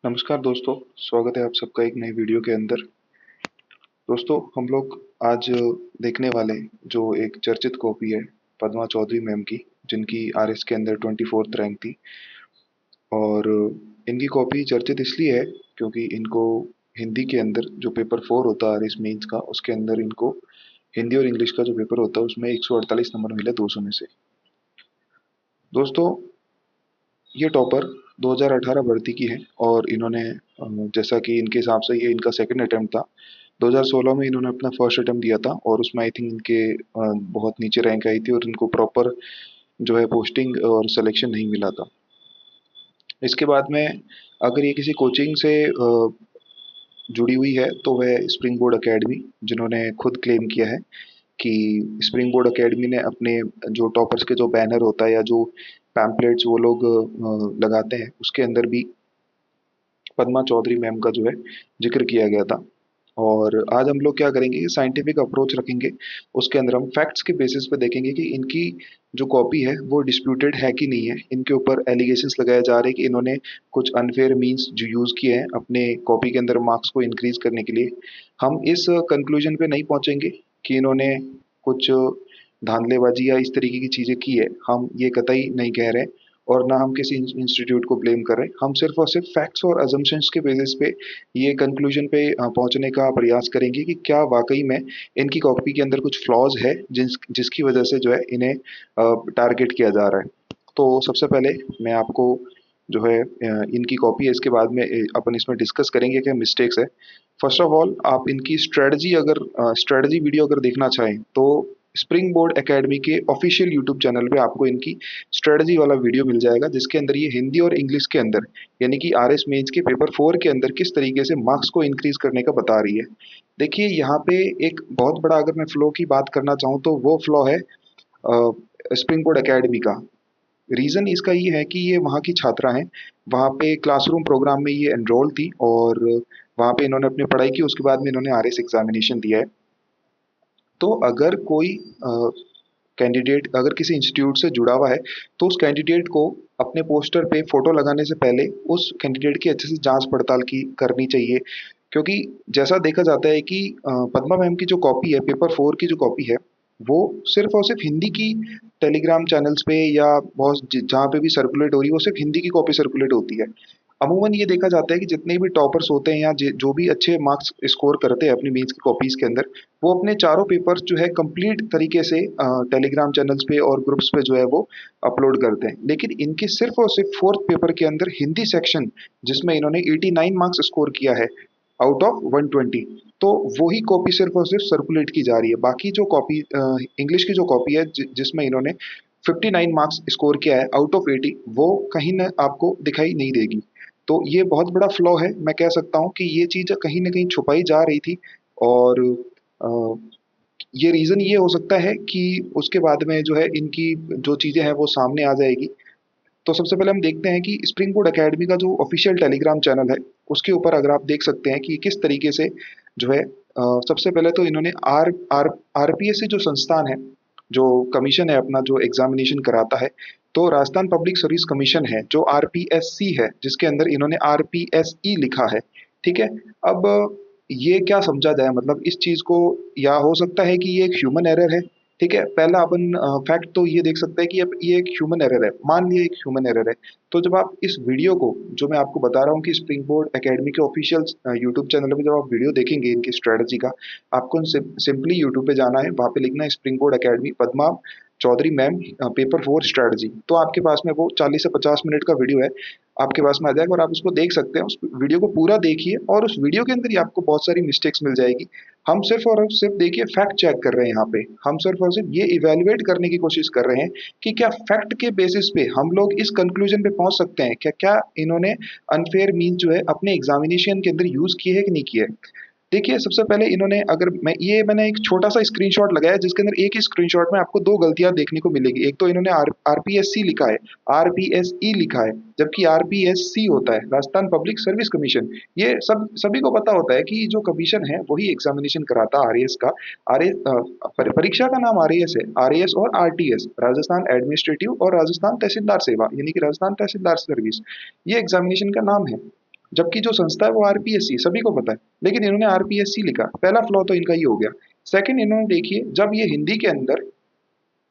नमस्कार दोस्तों, स्वागत है आप सबका एक नई वीडियो के अंदर। दोस्तों, हम लोग आज देखने वाले जो एक चर्चित कॉपी है पद्मा चौधरी मैम की, जिनकी आरएस के अंदर 24th रैंक थी। और इनकी कॉपी चर्चित इसलिए है क्योंकि इनको हिंदी के अंदर जो पेपर 4 होता है आरएस मेंस का, उसके अंदर इनको हिंदी और इंग्लिश का जो पेपर होता है उसमें 148 नंबर मिले 200 में से। दोस्तों, ये टॉपर 2018 भर्ती की है और इन्होंने जैसा कि इनके हिसाब से ये इनका सेकंड अटेम्प्ट था। 2016 में इन्होंने अपना फर्स्ट अटेम्प्ट दिया था और उसमें आई थिंक इनके बहुत नीचे रैंक आई थी और इनको प्रॉपर जो है पोस्टिंग और सिलेक्शन नहीं मिला था। इसके बाद में अगर ये किसी कोचिंग से जुड़ी हुई है तो वह स्प्रिंग बोर्ड एकेडमी, जिन्होंने खुद क्लेम किया है कि स्प्रिंग बोर्ड एकेडमी ने अपने जो टॉपर्स के जो बैनर होता है या जो पैम्पलेट्स वो लोग लगाते हैं उसके अंदर भी पद्मा चौधरी मैम का जो है जिक्र किया गया था। और आज हम लोग क्या करेंगे, साइंटिफिक अप्रोच रखेंगे। उसके अंदर हम फैक्ट्स के बेसिस पे देखेंगे कि इनकी जो कॉपी है वो डिस्प्यूटेड है कि नहीं है। इनके ऊपर एलिगेशंस लगाए जा रहे हैं कि इन्होंने कुछ अनफेयर मीन्स जो यूज़ किए हैं अपने कॉपी के अंदर मार्क्स को इंक्रीज करने के लिए। हम इस कंक्लूजन पे नहीं पहुंचेंगे कि इन्होंने कुछ धांधलेबाजी या इस तरीके की चीज़ें की है, हम ये कतई नहीं कह रहे। और ना हम किसी इंस्टीट्यूट को ब्लेम कर रहे हैं, हम सिर्फ और सिर्फ फैक्ट्स और अजम्पशंस के बेसिस पे ये कंक्लूजन पे पहुंचने का प्रयास करेंगे कि क्या वाकई में इनकी कॉपी के अंदर कुछ फ्लॉज है जिसकी वजह से जो है इन्हें टारगेट किया जा रहा है। तो सबसे पहले मैं आपको जो है इनकी कॉपी है, इसके बाद में अपन इसमें डिस्कस करेंगे क्या मिस्टेक्स है। फर्स्ट ऑफ ऑल, आप इनकी स्ट्रेटजी वीडियो अगर देखना चाहें तो स्प्रिंग बोर्ड एकेडमी के ऑफिशियल यूट्यूब चैनल पे आपको इनकी स्ट्रेटजी वाला वीडियो मिल जाएगा, जिसके अंदर ये हिंदी और इंग्लिश के अंदर यानी कि आरएस मेंस के पेपर 4 के अंदर किस तरीके से मार्क्स को इंक्रीज करने का बता रही है। देखिए, यहाँ पे एक बहुत बड़ा, अगर मैं फ्लो की बात करना चाहूँ तो वो फ्लो है स्प्रिंग बोर्ड एकेडमी का। रीज़न इसका ये है कि ये वहाँ की छात्रा हैं, वहाँ पे क्लासरूम प्रोग्राम में ये एनरोल थी और वहाँ पे इन्होंने अपनी पढ़ाई की, उसके बाद में इन्होंने आरएस एग्जामिनेशन दिया है। तो अगर कोई कैंडिडेट अगर किसी इंस्टीट्यूट से जुड़ा हुआ है तो उस कैंडिडेट को अपने पोस्टर पे फोटो लगाने से पहले उस कैंडिडेट की अच्छे से जांच पड़ताल की करनी चाहिए। क्योंकि जैसा देखा जाता है कि पद्मा मैम की जो कॉपी है, पेपर 4 की जो कॉपी है, वो सिर्फ और सिर्फ हिंदी की टेलीग्राम चैनल्स पे या बहुत जहाँ पे भी सर्कुलेट हो रही है वो सिर्फ हिंदी की कॉपी सर्कुलेट होती है। अमूमन ये देखा जाता है कि जितने भी टॉपर्स होते हैं या जो भी अच्छे मार्क्स स्कोर करते हैं अपनी मेंस की कॉपीज के अंदर, वो अपने चारों पेपर्स जो है कंप्लीट तरीके से टेलीग्राम चैनल्स पे और ग्रुप्स पे जो है वो अपलोड करते हैं। लेकिन इनके सिर्फ और सिर्फ फोर्थ पेपर के अंदर हिंदी सेक्शन, जिसमें इन्होंने 89 मार्क्स स्कोर किया है आउट ऑफ 120, तो वही कॉपी सिर्फ और सिर्फ सर्कुलेट की जा रही है। बाकी जो कॉपी इंग्लिश की जो कॉपी है जिसमें इन्होंने 59 मार्क्स स्कोर किया है आउट ऑफ 80, वो कहीं ना आपको दिखाई नहीं देगी। तो ये बहुत बड़ा फ्लॉ है, मैं कह सकता हूँ कि ये चीज़ कहीं न कहीं छुपाई जा रही थी। और अ, ये रीज़न ये हो सकता है कि उसके बाद में जो है इनकी जो चीज़ें हैं वो सामने आ जाएगी। तो सबसे पहले हम देखते हैं कि स्प्रिंग बोर्ड एकेडमी का जो ऑफिशियल टेलीग्राम चैनल है, उसके ऊपर अगर आप देख सकते हैं कि किस तरीके से जो है सबसे पहले तो इन्होंने आर आर आरपीएससी जो संस्थान है, जो कमीशन है अपना जो एग्जामिनेशन कराता है, तो राजस्थान पब्लिक सर्विस कमीशन है जो आरपीएससी है, जिसके अंदर इन्होंने आरपीएसई लिखा है। ठीक है। अब ये क्या समझा जाए, मतलब इस चीज को, या हो सकता है कि ये एक ह्यूमन एरर है। ठीक है, पहला अपन फैक्ट तो ये देख सकते हैं कि अब ये एक ह्यूमन एरर है, मान लिया एक ह्यूमन एरर है। तो जब आप इस वीडियो को, जो मैं आपको बता रहा हूँ कि स्प्रिंग बोर्ड एकेडमी के ऑफिशियल यूट्यूब चैनल में जब आप वीडियो देखेंगे इनकी स्ट्रेटजी का, आपको सिंपली यूट्यूब पे जाना है, वहाँ पे लिखना है spring board academy Padma Chaudhary ma'am paper 4 strategy, तो आपके पास में वो 40 से 50 मिनट का वीडियो है, आपके पास में आ जाएगा और आप उसको देख सकते हैं। उस वीडियो को पूरा देखिए और उस वीडियो के अंदर ही आपको बहुत सारी मिस्टेक्स मिल जाएगी। हम सिर्फ और सिर्फ देखिए फैक्ट चेक कर रहे हैं यहाँ पे, हम सिर्फ और सिर्फ ये इवेल्युएट करने की कोशिश कर रहे हैं कि क्या फैक्ट के बेसिस पे हम लोग इस कंक्लूजन पे पहुंच सकते हैं, क्या क्या इन्होंने अनफेयर मीन जो है अपने एग्जामिनेशन के अंदर यूज किए है कि नहीं किए है। देखिए, सबसे पहले इन्होंने, अगर मैंने एक छोटा सा स्क्रीनशॉट लगाया जिसके अंदर एक ही स्क्रीनशॉट में आपको दो गलतियां देखने को मिलेगी। एक तो इन्होंने आरपीएससी लिखा है, आरपीएसई लिखा है, जबकि आरपीएससी होता है राजस्थान पब्लिक सर्विस कमीशन। ये सभी को पता होता है कि जो कमीशन है वही एग्जामिनेशन कराता है आरएएस का। आरएएस परीक्षा का नाम आरएएस है, आरएएस और आरटीएस, राजस्थान एडमिनिस्ट्रेटिव और राजस्थान तहसीलदार सेवा, यानी कि राजस्थान तहसीलदार सर्विस, ये एग्जामिनेशन का नाम है। जबकि जो संस्था है वो आरपीएससी, सभी को पता है, लेकिन इन्होंने आरपीएससी लिखा। पहला फ्लॉ तो इनका ये हो गया। सेकंड, इन्होंने देखिए जब ये हिंदी के अंदर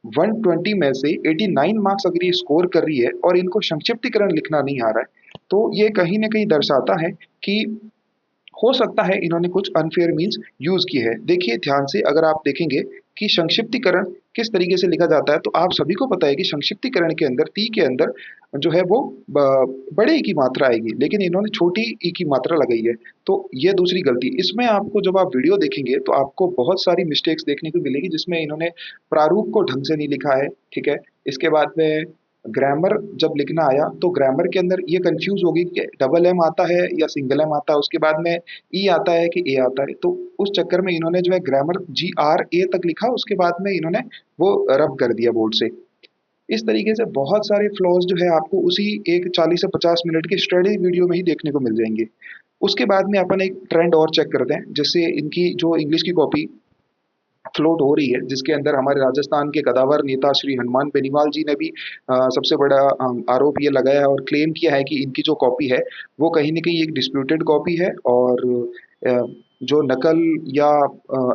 120 में से 89 मार्क्स अगर ये स्कोर कर रही है और इनको संक्षिप्तीकरण लिखना नहीं आ रहा है, तो ये कहीं ना कहीं दर्शाता है कि हो सकता है इन्होंने कुछ अनफेयर मीन्स यूज की है। देखिए ध्यान से, अगर आप देखेंगे कि संक्षिप्तीकरण किस तरीके से लिखा जाता है, तो आप सभी को पता है कि संक्षिप्तीकरण के अंदर ती के अंदर जो है वो बड़े ई की मात्रा आएगी, लेकिन इन्होंने छोटी ई की मात्रा लगाई है। तो ये दूसरी गलती। इसमें आपको जब आप वीडियो देखेंगे तो आपको बहुत सारी मिस्टेक्स देखने को मिलेगी, जिसमें इन्होंने प्रारूप को ढंग से नहीं लिखा है, ठीक है। इसके बाद में ग्रामर जब लिखना आया तो ग्रामर के अंदर ये कंफ्यूज होगी कि डबल एम आता है या सिंगल एम आता है, उसके बाद में ई आता है कि ए आता है। तो उस चक्कर में इन्होंने जो है ग्रामर GRA तक लिखा, उसके बाद में इन्होंने वो रब कर दिया बोर्ड से। इस तरीके से बहुत सारे फ्लॉज जो है आपको उसी एक 40 से 50 मिनट के स्टडी वीडियो में ही देखने को मिल जाएंगे। उसके बाद में अपन एक ट्रेंड और चेक करते हैं, जैसे इनकी जो इंग्लिश की कॉपी फ्लोट हो रही है, जिसके अंदर हमारे राजस्थान के कदावर नेता श्री हनुमान बेनीवाल जी ने भी सबसे बड़ा आरोप ये लगाया है और क्लेम किया है कि इनकी जो कॉपी है वो कहीं ना कहीं एक डिस्प्यूटेड कॉपी है, और जो नकल या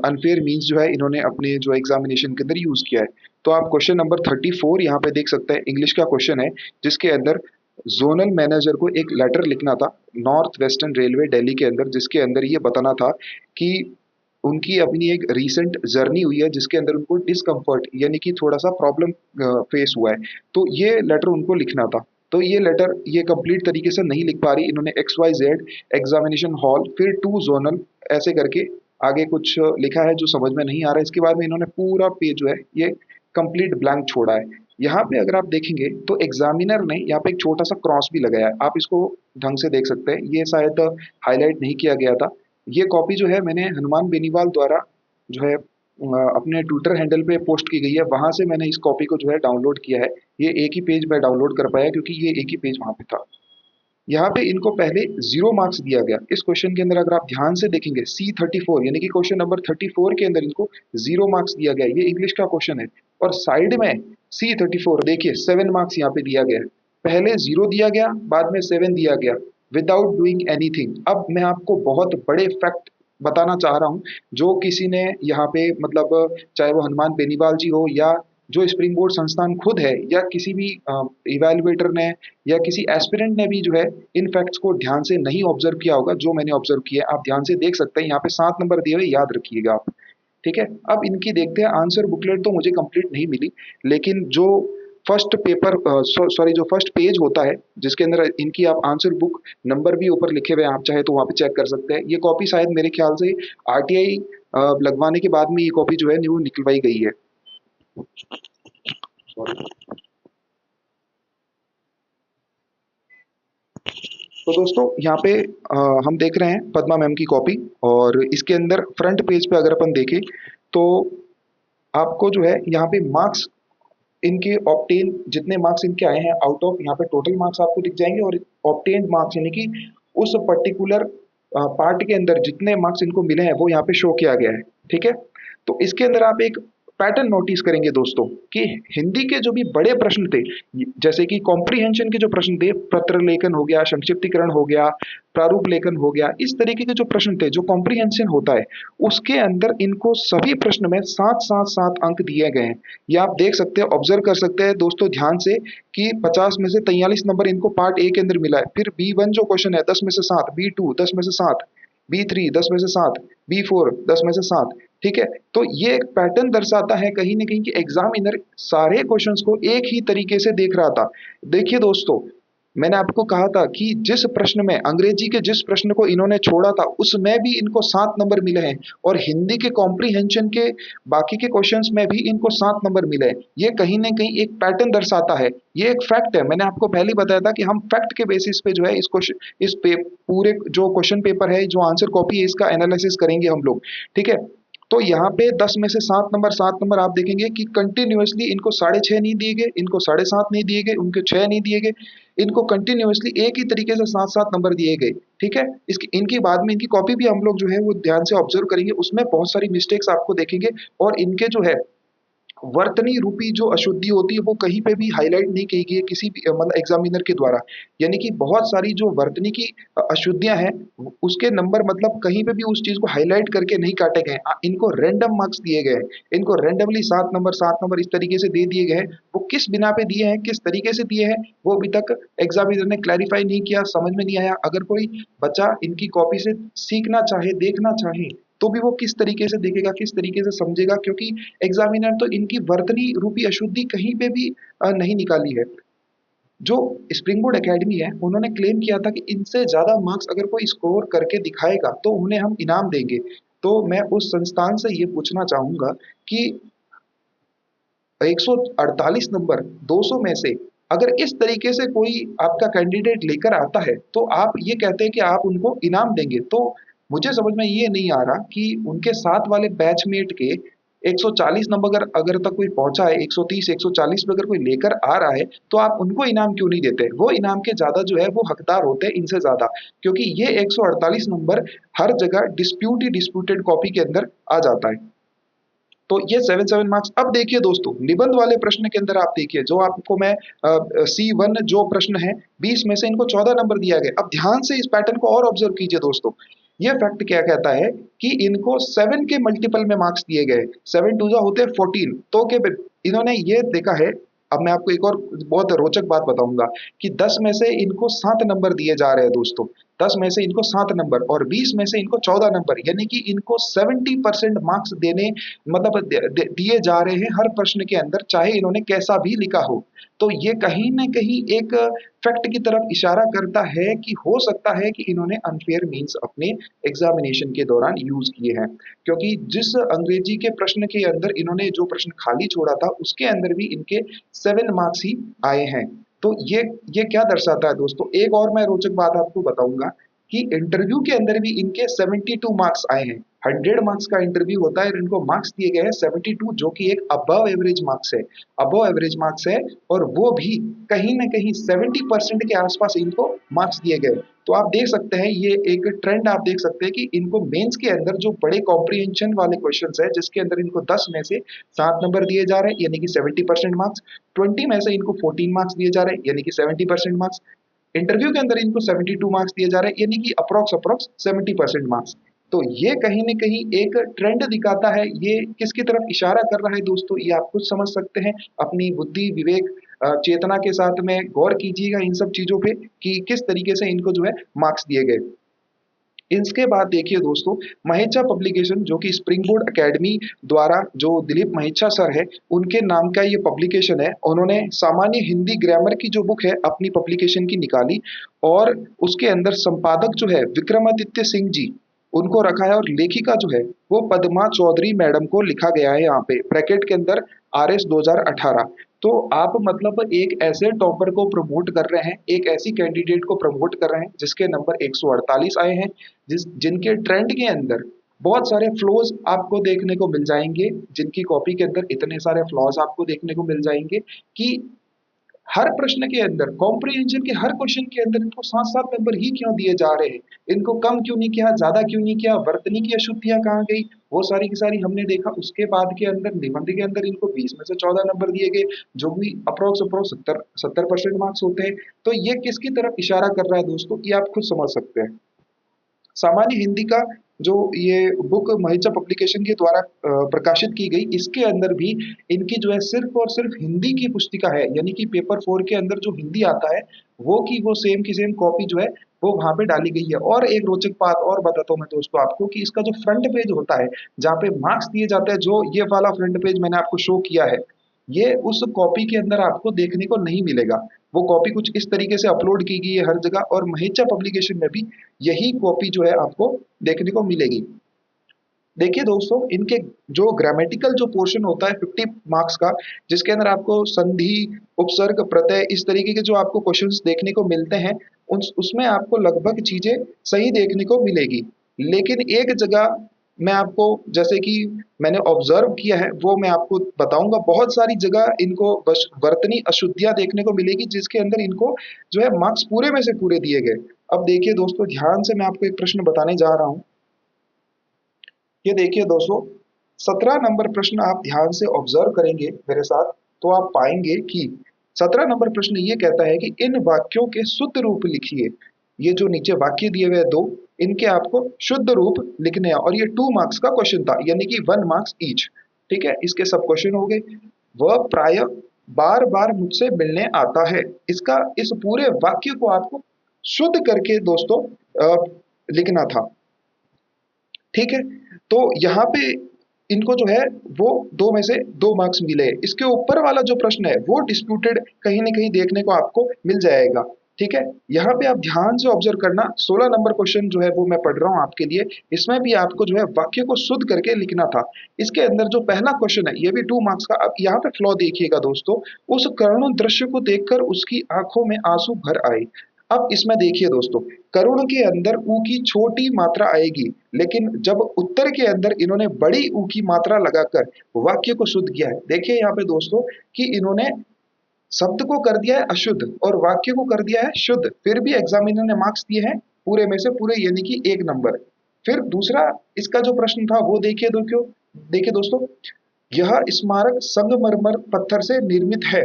अनफेयर मीन्स जो है इन्होंने अपने जो एग्जामिनेशन के अंदर यूज किया है। तो आप क्वेश्चन नंबर 34 यहाँ पे देख सकते हैं, इंग्लिश का क्वेश्चन है, जिसके अंदर जोनल मैनेजर को एक लेटर लिखना था नॉर्थ वेस्टर्न रेलवे दिल्ली के अंदर, जिसके अंदर ये बताना था कि उनकी अपनी एक रीसेंट जर्नी हुई है जिसके अंदर उनको डिस्कम्फर्ट यानी कि थोड़ा सा प्रॉब्लम फेस हुआ है, तो ये लेटर उनको लिखना था। तो ये लेटर ये कंप्लीट तरीके से नहीं लिख पा रही, इन्होंने XYZ एग्जामिनेशन हॉल फिर टू जोनल ऐसे करके आगे कुछ लिखा है जो समझ में नहीं आ रहा है। इसके बाद में इन्होंने पूरा पेज जो है ये कंप्लीट ब्लैंक छोड़ा है। यहाँ पे अगर आप देखेंगे तो एग्जामिनर ने यहाँ पे एक छोटा सा क्रॉस भी लगाया है, आप इसको ढंग से देख सकते हैं, ये शायद हाईलाइट नहीं किया गया था। ये कॉपी जो है मैंने हनुमान बेनीवाल द्वारा जो है अपने ट्विटर हैंडल पे पोस्ट की गई है, वहां से मैंने इस कॉपी को जो है डाउनलोड किया है। ये एक ही पेज मैं डाउनलोड कर पाया क्योंकि ये एक ही पेज वहां पे था। यहाँ पे इनको पहले 0 मार्क्स दिया गया। इस क्वेश्चन के अंदर अगर आप ध्यान से देखेंगे C34 यानी कि क्वेश्चन नंबर 34 के अंदर इनको 0 मार्क्स दिया गया। ये इंग्लिश का क्वेश्चन है और साइड में C34 देखिए 7 मार्क्स यहाँ पे दिया गया है। पहले 0 दिया गया, बाद में 7 दिया गया विदाउट डूइंग एनीथिंग। अब मैं आपको बहुत बड़े फैक्ट बताना चाह रहा हूँ, जो किसी ने यहाँ पे मतलब चाहे वो हनुमान बेनीवाल जी हो या जो स्प्रिंग बोर्ड संस्थान खुद है या किसी भी इवेल्युएटर ने या किसी एस्पिरेंट ने भी जो है इन फैक्ट्स को ध्यान से नहीं ऑब्जर्व किया होगा, जो मैंने ऑब्जर्व किया है। आप ध्यान से देख सकते हैं, यहाँ पे 7 नंबर दिए हुए, याद रखिएगा आप, ठीक है। अब इनकी देखते हैं आंसर बुकलेट, तो मुझे कंप्लीट नहीं मिली, लेकिन जो फर्स्ट पेपर सॉरी जो फर्स्ट पेज होता है जिसके अंदर इनकी आप आंसर बुक नंबर भी ऊपर लिखे हुए हैं, आप चाहे तो वहाँ पे चेक कर सकते हैं। ये कॉपी शायद मेरे ख्याल से RTI लगवाने के बाद में ये कॉपी जो है वो निकलवाई गई है। सॉरी। तो दोस्तों यहाँ पे हम देख रहे हैं पद्मा मैम की कॉपी, और इसके अंदर फ्रंट पेज पे अगर अपन देखें तो आपको जो है यहाँ पे मार्क्स इनके ऑप्टेन जितने मार्क्स इनके आए हैं आउट ऑफ, यहाँ पे टोटल मार्क्स आपको दिख जाएंगे, और ऑप्टेन मार्क्स यानी कि उस पर्टिकुलर पार्ट के अंदर जितने मार्क्स इनको मिले हैं वो यहाँ पे शो किया गया है, ठीक है। तो इसके अंदर आप एक पैटर्न नोटिस करेंगे दोस्तों कि हिंदी के जो भी बड़े प्रश्न थे, जैसे कि कॉम्प्रीहेंशन के जो प्रश्न थे, पत्र लेखन हो गया, संक्षिप्तीकरण हो गया, प्रारूप लेखन हो गया, इस तरीके के जो प्रश्न थे जो कॉम्प्रीहेंशन होता है उसके अंदर इनको सभी प्रश्न में 7 अंक दिए गए हैं। ये आप देख सकते हैं, ऑब्जर्व कर सकते हैं दोस्तों ध्यान से कि 50 में से 43 नंबर इनको पार्ट ए के अंदर मिला है। फिर B1 जो क्वेश्चन है 10 में से 7, B2 10 में से 7, B3 10 में से 7, B4 10 में से 7, ठीक है। तो ये एक पैटर्न दर्शाता है कहीं ना कहीं कि एग्जामिनर सारे क्वेश्चंस को एक ही तरीके से देख रहा था। देखिए दोस्तों, मैंने आपको कहा था कि जिस प्रश्न में अंग्रेजी के जिस प्रश्न को इन्होंने छोड़ा था उसमें भी इनको 7 नंबर मिले हैं, और हिंदी के कॉम्प्रीहेंशन के बाकी के क्वेश्चंस में भी इनको 7 नंबर मिले हैं। ये कहीं ना कहीं एक पैटर्न दर्शाता है, ये एक फैक्ट है। मैंने आपको पहले बताया था कि हम फैक्ट के बेसिस पे जो है पूरे जो क्वेश्चन पेपर है, जो आंसर कॉपी है, इसका एनालिसिस करेंगे हम लोग, ठीक है। तो यहाँ पे 10 में से 7 नंबर आप देखेंगे कि कंटिन्यूअसली इनको 6.5 नहीं दिए गए, इनको 7.5 नहीं दिए गए, उनके 6 नहीं दिए गए, इनको कंटिन्यूअसली एक ही तरीके से 7 नंबर दिए गए, ठीक है। इसकी इनकी बाद में इनकी कॉपी भी हम लोग जो है वो ध्यान से ऑब्जर्व करेंगे, उसमें बहुत सारी मिस्टेक्स आपको देखेंगे, और इनके जो है वर्तनी रूपी जो अशुद्धि होती है वो कहीं पे भी हाईलाइट नहीं की गई है किसी भी मतलब एग्जामिनर के द्वारा। यानी कि बहुत सारी जो वर्तनी की अशुद्धियां हैं उसके नंबर मतलब कहीं पे भी उस चीज को हाईलाइट करके नहीं काटे गए। इनको रैंडम मार्क्स दिए गए हैं, इनको रैंडमली 7 नंबर 7 नंबर इस तरीके से दे दिए गए हैं। वो किस बिना पे दिए हैं, किस तरीके से दिए हैं, वो अभी तक एग्जामिनर ने क्लैरिफाई नहीं किया, समझ में नहीं आया। अगर कोई बच्चा इनकी कॉपी से सीखना चाहे, देखना चाहे, तो भी वो किस तरीके से देखेगा, किस तरीके से समझेगा, क्योंकि एग्जामिनर तो इनकी वर्तनी रूपी अशुद्धि कहीं पे भी नहीं निकाली है। जो स्प्रिंग बोर्ड एकेडमी है उन्होंने क्लेम किया था कि इनसे ज्यादा मार्क्स अगर कोई स्कोर करके दिखाएगा तो उन्हें हम इनाम देंगे। तो मैं उस संस्थान से ये पूछना चाहूंगा कि 148 नंबर 200 में से अगर इस तरीके से कोई आपका कैंडिडेट लेकर आता है तो आप ये कहते हैं कि आप उनको इनाम देंगे। तो मुझे समझ में ये नहीं आ रहा कि उनके साथ वाले बैचमेट के 140 नंबर अगर अगर तक कोई पहुंचा है, 130 140 पे अगर कोई लेकर आ रहा है तो आप उनको इनाम क्यों नहीं देते। वो इनाम के ज्यादा जो है वो हकदार होते हैं इनसे ज्यादा, क्योंकि ये 148 नंबर हर जगह डिस्प्यूटेड कॉपी के अंदर आ जाता है। तो ये 7 मार्क्स। अब देखिए दोस्तों, निबंध वाले प्रश्न के अंदर आप देखिए, जो आपको मैं C1 जो प्रश्न है 20 में से इनको 14 नंबर दिया गया। अब ध्यान से इस पैटर्न को और ऑब्जर्व कीजिए दोस्तों। ये फैक्ट क्या कहता है कि इनको 7 के मल्टीपल में मार्क्स दिए गए। 7 टू जा होते हैं 14। तो के इन्होंने ये देखा है। अब मैं आपको एक और बहुत रोचक बात बताऊंगा कि 10 में से इनको 7 नंबर दिए जा रहे हैं दोस्तों। 10 में से इनको 7 नंबर और 20 में से इनको 14 नंबर, यानी कि इनको 70% मार्क्स देने मतलब दिए जा रहे हैं हर प्रश्न के अंदर, चाहे इन्होंने कैसा भी लिखा हो। तो ये कहीं न कहीं एक फैक्ट की तरफ इशारा करता है कि हो सकता है कि इन्होंने अनफेयर मीन्स अपने एग्जामिनेशन के दौरान यूज किए हैं। क्योंकि जिस अंग्रेजी के प्रश्न के अंदर इन्होंने जो प्रश्न खाली छोड़ा था उसके अंदर भी इनके 7 मार्क्स ही आए हैं। तो ये क्या दर्शाता है दोस्तों, एक और मैं रोचक बात आपको बताऊंगा कि इंटरव्यू के अंदर भी इनके 72 मार्क्स आए हैं। 100 मार्क्स का इंटरव्यू होता है और इनको मार्क्स दिए गए हैं 72, जो कि एक अबव एवरेज मार्क्स है। अबव एवरेज मार्क्स है और वो भी कहीं ना कहीं 70% के आसपास इनको मार्क्स दिए गए। तो आप देख सकते हैं, ये एक ट्रेंड आप देख सकते हैं कि इनको मेंस के अंदर जो बड़े कॉम्प्रिहेंशन वाले क्वेश्चंस है जिसके अंदर इनको 10 में से 7 नंबर दिए जा रहे हैं यानी कि 70% मार्क्स, 20 में से इनको 14 मार्क्स दिए जा रहे हैं यानी कि 70% मार्क्स, इंटरव्यू के अंदर इनको 72 मार्क्स दिए जा रहे हैं यानी कि अप्रोक्स 70% मार्क्स। तो ये कहीं न कहीं एक ट्रेंड दिखाता है। ये किसकी तरफ इशारा कर रहा है दोस्तों, ये आप खुद समझ सकते हैं। अपनी बुद्धि, विवेक, चेतना के साथ में गौर कीजिएगा इन सब चीज़ों पे कि किस तरीके से इनको जो है मार्क्स दिए गए। इसके बाद देखिए दोस्तों, महेच्छा पब्लिकेशन जो कि स्प्रिंग बोर्ड एकेडमी द्वारा जो दिलीप महेच्छा सर है उनके नाम का ये पब्लिकेशन है। उन्होंने सामान्य हिंदी ग्रामर की जो बुक है अपनी पब्लिकेशन की निकाली और उसके अंदर संपादक जो है विक्रमादित्य सिंह जी उनको रखा है और लेखिका जो है वो पद्मा चौधरी मैडम को लिखा गया है यहाँ पे ब्रैकेट के अंदर RS 2018। तो आप मतलब एक ऐसे टॉपर को प्रमोट कर रहे हैं, एक ऐसी कैंडिडेट को प्रमोट कर रहे हैं जिसके नंबर 148 आए हैं, जिनके ट्रेंड के अंदर बहुत सारे फ्लॉज आपको देखने को मिल जाएंगे, जिनकी कॉपी के अंदर इतने सारे फ्लॉज आपको देखने को मिल जाएंगे कि हर प्रश्न के अंदर, कॉम्प्रिहेंशन के हर क्वेश्चन के अंदर इनको 7-7 नंबर ही क्यों दिए जा रहे हैं। इनको कम क्यों नहीं किया, ज्यादा क्यों नहीं किया, वर्तनी की अशुद्धियां कहाँ गई, वो सारी की सारी हमने देखा। उसके बाद के अंदर निबंध के अंदर इनको 20 में से 14 नंबर दिए गए, जो भी अप्रोक्स 70% मार्क्स होते हैं। तो ये किसकी तरफ इशारा कर रहा है दोस्तों, ये आप खुद समझ सकते हैं। सामान्य हिंदी का जो ये बुक महेच्छा पब्लिकेशन के द्वारा प्रकाशित की गई, इसके अंदर भी इनकी जो है सिर्फ और सिर्फ हिंदी की पुस्तिका है, यानी कि पेपर 4 के अंदर जो हिंदी आता है वो की वो सेम की सेम कॉपी जो है वो वहां पे डाली गई है। और एक रोचक बात और बताता हूँ मैं दोस्तों आपको कि इसका जो फ्रंट पेज होता है जहाँ पे मार्क्स दिए जाते हैं, जो ये वाला फ्रंट पेज मैंने आपको शो किया है, ये उस कॉपी के अंदर आपको देखने को नहीं मिलेगा। वो कॉपी कुछ इस तरीके से अपलोड की गई है हर जगह, और महेच्छा पब्लिकेशन में भी यही कॉपी जो है आपको देखने को मिलेगी। देखिए दोस्तों, इनके जो ग्रामेटिकल जो पोर्शन होता है 50 मार्क्स का, जिसके अंदर आपको संधि, उपसर्ग, प्रत्यय इस तरीके के जो आपको क्वेश्चंस देखने को मिलते हैं, उसमें आपको लगभग चीजें सही देखने को मिलेगी। लेकिन एक जगह मैं आपको, जैसे कि मैंने ऑब्जर्व किया है वो मैं आपको बताऊंगा, बहुत सारी जगह इनको बस वर्तनी अशुद्धियां देखने को मिलेगी जिसके अंदर इनको जो है मार्क्स पूरे में से पूरे दिए गए। अब देखिए दोस्तों, ध्यान से मैं आपको एक प्रश्न बताने जा रहा हूं। ये देखिए दोस्तों, 17 नंबर प्रश्न आप ध्यान से ऑब्जर्व करेंगे मेरे साथ, तो आप पाएंगे कि 17 नंबर प्रश्न ये कहता है कि इन वाक्यों के शुद्ध रूप लिखिए। ये जो नीचे वाक्य दिए हुए हैं दो, इनके आपको शुद्ध रूप लिखने हैं, और ये 2 मार्क्स का क्वेश्चन था, यानी कि 1 मार्क्स ईच। ठीक है, इसके सब क्वेश्चन हो गए। वह प्राय बार बार मुझसे मिलने आता है, इसका इस पूरे वाक्य को आपको शुद्ध करके दोस्तों लिखना था। ठीक है, तो यहाँ पे इनको जो है वो दो में से 2 मार्क्स मिले। इसके ऊपर वाला जो प्रश्न है वो डिस्प्यूटेड कहीं ना कहीं देखने को आपको मिल जाएगा। ठीक है, यहाँ पे आप ध्यान से ऑब्जर्व करना। 16 नंबर क्वेश्चन जो है वो मैं पढ़ रहा हूँ आपके लिए। इसमें भी आपको जो है वाक्य को शुद्ध करके लिखना था। इसके अंदर जो पहला क्वेश्चन है ये भी 2 मार्क्स का। अब यहाँ पे फ्लॉ देखिएगा दोस्तों, उस करुण दृश्य को देखकर उसकी आंखों में आंसू भर आए। अब इसमें देखिए दोस्तों, करुण के अंदर ऊ की छोटी मात्रा आएगी, लेकिन जब उत्तर के अंदर इन्होंने बड़ी ऊ की मात्रा लगाकर वाक्य को शुद्ध किया है। देखिए यहाँ पे दोस्तों कि इन्होंने शब्द को कर दिया है अशुद्ध और वाक्य को कर दिया है शुद्ध, फिर भी एग्जामिनर ने मार्क्स दिए हैं पूरे में से पूरे, यानी कि 1 नंबर। फिर दूसरा इसका जो प्रश्न था वो देखिए दोस्तों, यह स्मारक संगमरमर पत्थर से निर्मित है।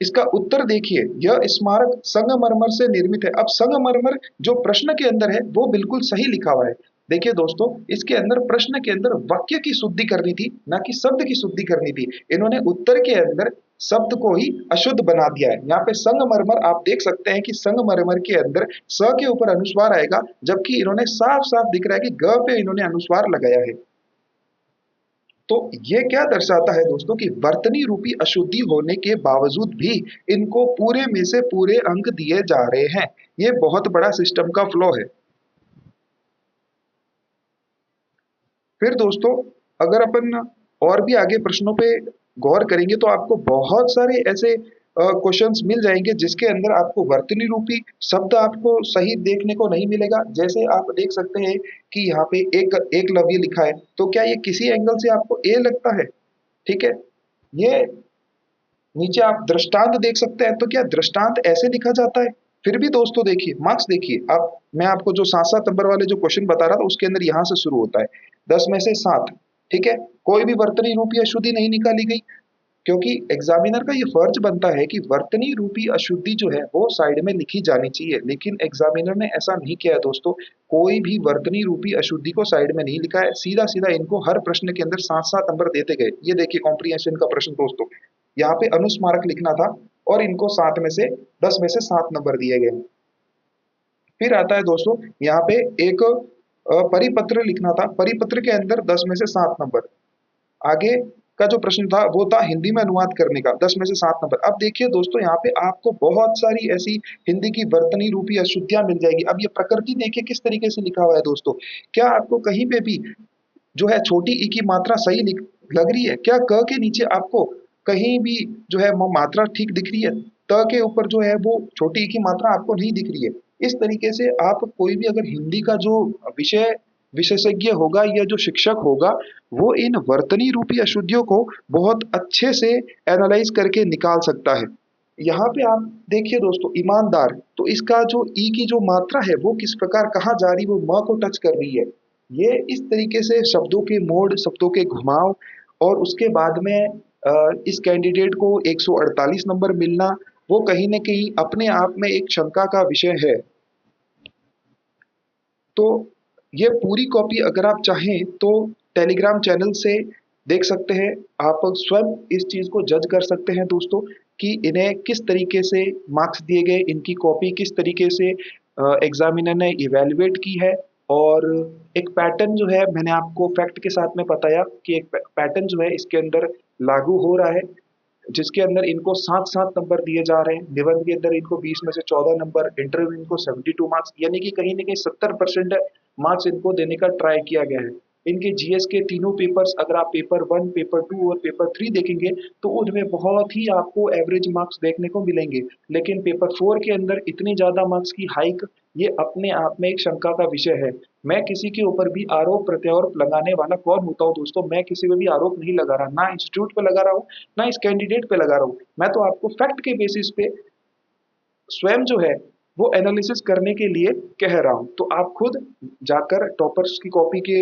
इसका उत्तर देखिए, यह स्मारक संगमरमर से निर्मित है। अब संगमरमर जो प्रश्न के अंदर है वो बिल्कुल सही लिखा हुआ है। देखिए दोस्तों, इसके अंदर प्रश्न के अंदर वाक्य की शुद्धि करनी थी, ना कि शब्द की शुद्धि करनी थी। इन्होंने उत्तर के अंदर शब्द को ही अशुद्ध बना दिया है। यहाँ पे संगमरमर आप देख सकते हैं कि संगमरमर के अंदर स के ऊपर अनुस्वार आएगा, जबकि इन्होंने साफ साफ दिख रहा है कि ग पे इन्होंने अनुस्वार लगाया है। तो ये क्या दर्शाता है दोस्तों कि वर्तनी रूपी अशुद्धि होने के बावजूद भी इनको पूरे में से पूरे अंक दिए जा रहे हैं। ये बहुत बड़ा सिस्टम का फ्लॉ है। फिर दोस्तों, अगर अपन और भी आगे प्रश्नों पे गौर करेंगे तो आपको बहुत सारे ऐसे क्वेश्चंस मिल जाएंगे जिसके अंदर आपको वर्तनी रूपी शब्द आपको सही देखने को नहीं मिलेगा। जैसे आप देख सकते हैं कि यहाँ पे एक एकलव्य लिखा है, तो क्या ये किसी एंगल से आपको ए लगता है? ठीक है, ये नीचे आप दृष्टांत देख सकते हैं, तो क्या दृष्टांत ऐसे लिखा जाता है? फिर भी दोस्तों देखिए, मार्क्स देखिए आप, मैं आपको जो 7-7 नंबर वाले जो क्वेश्चन बता रहा था उसके अंदर यहाँ से शुरू होता है 10 में से 7। ठीक है, कोई भी वर्तनी रूपी अशुद्धि नहीं निकाली गई, क्योंकि एग्जामिनर का ये फर्ज बनता है कि वर्तनी रूपी अशुद्धि जो है वो साइड में लिखी जानी चाहिए, लेकिन एग्जामिनर ने ऐसा नहीं किया है दोस्तों। कोई भी वर्तनी रूपी अशुद्धि को साइड में नहीं लिखा है, सीधा सीधा इनको हर प्रश्न के अंदर 7-7 नंबर देते गए। ये देखिए कॉम्प्रिहेंशन का प्रश्न दोस्तों, यहाँ पे अनुस्मारक लिखना था और इनको 7 में से 10 में से 7 नंबर दिए गए। फिर आता है दोस्तों यहाँ पे एक परिपत्र लिखना था, परिपत्र के अंदर 10 में से 7 नंबर। आगे का जो प्रश्न था वो था हिंदी में अनुवाद करने का, 10 में से 7 नंबर। अब देखिए दोस्तों, यहाँ पे आपको बहुत सारी ऐसी हिंदी की वर्तनी रूपी अशुद्धियां मिल जाएगी। अब ये प्रकृति देखिए किस तरीके से लिखा हुआ है दोस्तों। क्या आपको कहीं पे भी जो है छोटी ई की मात्रा सही लग रही है? क्या क के नीचे आपको कहीं भी जो है वो मात्रा ठीक दिख रही है? त के ऊपर जो है वो छोटी ई की मात्रा आपको नहीं दिख रही है। इस तरीके से आप कोई भी अगर हिंदी का जो विषय विशेषज्ञ होगा या जो शिक्षक होगा, वो इन वर्तनी रूपी अशुद्धियों को बहुत अच्छे से एनालाइज करके निकाल सकता है। यहाँ पे आप देखिए दोस्तों, ईमानदार, तो इसका जो ई की जो मात्रा है वो किस प्रकार कहाँ जा रही, वो म को टच कर रही है। ये इस तरीके से शब्दों के मोड़, शब्दों के घुमाव, और उसके बाद में इस कैंडिडेट को 148 नंबर मिलना, वो कहीं न कहीं अपने आप में एक शंका का विषय है। तो ये पूरी कॉपी अगर आप चाहें तो टेलीग्राम चैनल से देख सकते हैं। आप स्वयं इस चीज़ को जज कर सकते हैं दोस्तों कि इन्हें किस तरीके से मार्क्स दिए गए, इनकी कॉपी किस तरीके से एग्जामिनर ने इवेल्युएट की है। और एक पैटर्न जो है मैंने आपको फैक्ट के साथ में बताया कि एक पैटर्न जो है इसके अंदर लागू हो रहा है, जिसके अंदर इनको 7-7 नंबर दिए जा रहे हैं। निबंध के अंदर इनको 20 में से 14 नंबर, इंटरव्यू में इनको 72 मार्क्स, यानी कि कहीं न कहीं 70% मार्क्स इनको देने का ट्राई किया गया है। इनके जीएस के तीनों पेपर्स अगर आप पेपर 1, पेपर 2 और पेपर 3 देखेंगे तो उनमें बहुत ही आपको एवरेज मार्क्स देखने को मिलेंगे। लेकिन पेपर 4 के अंदर इतनी ज़्यादा मार्क्स की हाइक, ये अपने आप में एक शंका का विषय है। मैं किसी के ऊपर भी आरोप प्रत्यारोप लगाने वाला कौन होता हूँ दोस्तों? मैं किसी पे भी आरोप नहीं लगा रहा, ना इंस्टीट्यूट पे लगा रहा हूँ, ना इस कैंडिडेट पे लगा रहा हूँ। मैं तो आपको फैक्ट के बेसिस पे स्वयं जो है वो एनालिसिस करने के लिए कह रहा हूँ। तो आप खुद जाकर टॉपर्स की कॉपी के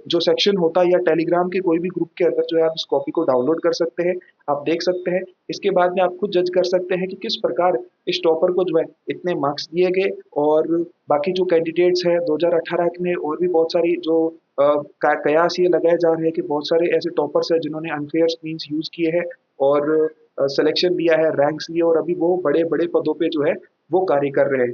जो सेक्शन होता है या टेलीग्राम के कोई भी ग्रुप के अंदर जो है आप इस कॉपी को डाउनलोड कर सकते हैं, आप देख सकते हैं। इसके बाद में आप खुद जज कर सकते हैं कि किस प्रकार इस टॉपर को जो है इतने मार्क्स दिए गए, और बाकी जो कैंडिडेट्स हैं 2018 में और भी बहुत सारी जो कयास ये लगाए जा रहे हैं कि बहुत सारे ऐसे टॉपर्स हैं जिन्होंने अनफेयर मीन्स यूज किए हैं और सिलेक्शन लिया है, रैंक्स लिए, और अभी वो बड़े बड़े पदों पे जो है वो कार्य कर रहे हैं।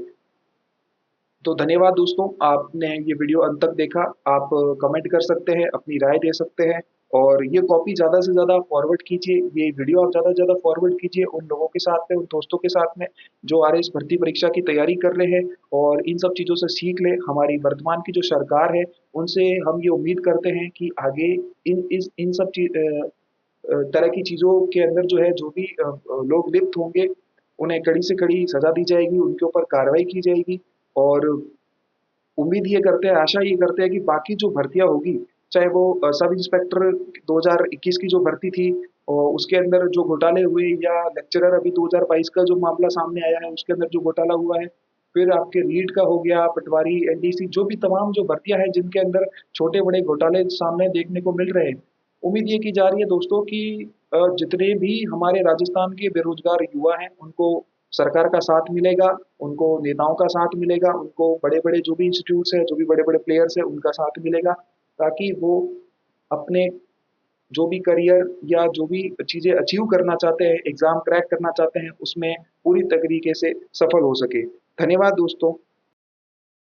तो धन्यवाद दोस्तों, आपने ये वीडियो अंत तक देखा। आप कमेंट कर सकते हैं, अपनी राय दे सकते हैं, और ये कॉपी ज़्यादा से ज़्यादा फॉरवर्ड कीजिए, ये वीडियो आप ज़्यादा से ज़्यादा फॉरवर्ड कीजिए उन लोगों के साथ में, उन दोस्तों के साथ में जो आरएएस भर्ती परीक्षा की तैयारी कर रहे हैं और इन सब चीज़ों से सीख लें। हमारी वर्तमान की जो सरकार है, उनसे हम ये उम्मीद करते हैं कि आगे इन सब तरह की चीज़ों के अंदर जो है जो भी लोग लिप्त होंगे, उन्हें कड़ी से कड़ी सज़ा दी जाएगी, उनके ऊपर कार्रवाई की जाएगी। और उम्मीद ये करते हैं, आशा ये करते हैं कि बाकी जो भर्तियाँ होगी, चाहे वो सब इंस्पेक्टर 2021 की जो भर्ती थी और उसके अंदर जो घोटाले हुए, या लेक्चरर अभी 2022 का जो मामला सामने आया है उसके अंदर जो घोटाला हुआ है, फिर आपके रीट का हो गया, पटवारी, एनडीसी, जो भी तमाम जो भर्तियाँ हैं जिनके अंदर छोटे-बड़े घोटाले सामने देखने को मिल रहे हैं। उम्मीद ये की जा रही है दोस्तों कि जितने भी हमारे राजस्थान के बेरोजगार युवा हैं, उनको सरकार का साथ मिलेगा, उनको नेताओं का साथ मिलेगा, उनको बड़े-बड़े जो भी इंस्टीट्यूट्स हैं, जो भी बड़े-बड़े प्लेयर्स हैं, उनका साथ मिलेगा, ताकि वो अपने जो भी करियर या जो भी चीज़ें अचीव करना चाहते हैं, एग्ज़ाम क्रैक करना चाहते हैं, उसमें पूरी तरीके से सफल हो सके। धन्यवाद दोस्तों।